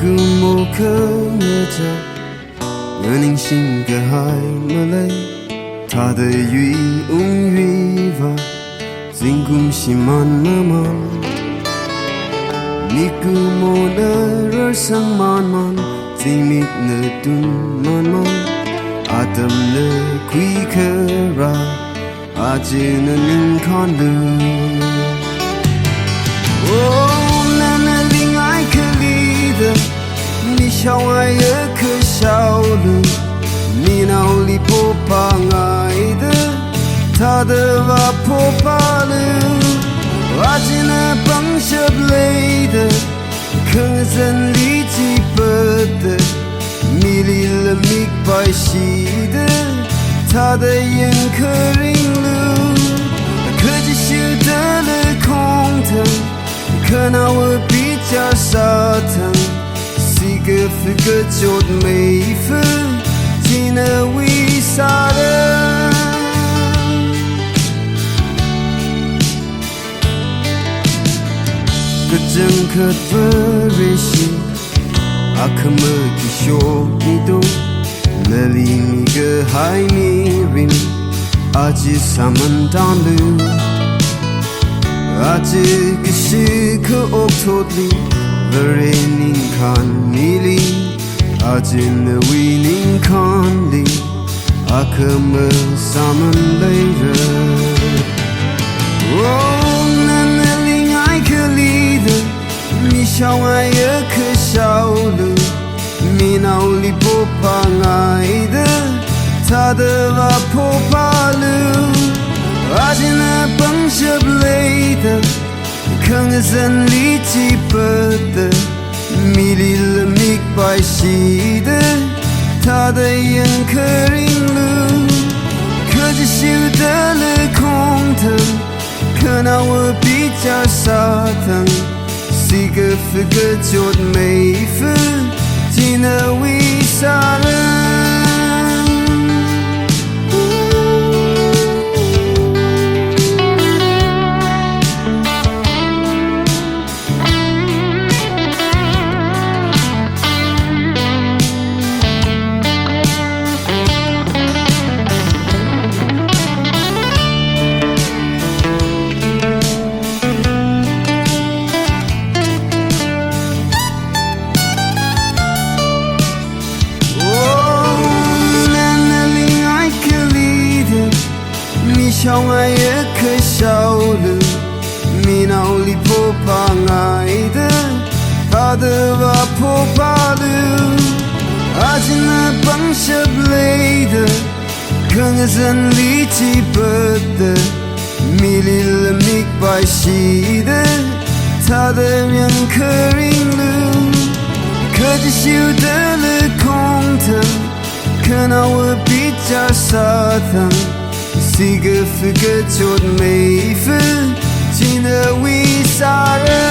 古木可乐着，我宁心个海么累，他的雨雨va，尽管是慢慢慢，你古木的热生慢慢，尽密的顿慢慢，阿登的贵克拉，阿杰的宁看的。你小爱也可笑了，你脑里破怕爱的，他的话破怕了，我只能帮着累的，可真理解不得，迷离了明白西的，他的眼可忍了，可只修得了空腾，可那我比较傻疼。个分个就没分，只能为啥的？个真可不认识，阿可么去说你懂，那里你个还没人，阿只萨满当路，阿只个是个奥托里。Verening kan nili Ajin wining kan li Akame saman leire Oh naneling ai ke lide Mi xiao ai ye ke xiao le Mi nao li po pa ngai de Ta de va po pa le Ajin bang shep leide可真理解不得，迷离了明白西的，他的眼可忍了，可只修得了空腾，可那我比较傻疼，是个分个就没分，只能为啥人？小爱也可笑了，你脑里破怕爱的，他的话破怕了，阿金那帮小累的，可真理解不得，迷离了明白西的，他的面可忍了，可只修得了空腾，可那我比较傻疼。是个分个就没分，只能为啥人？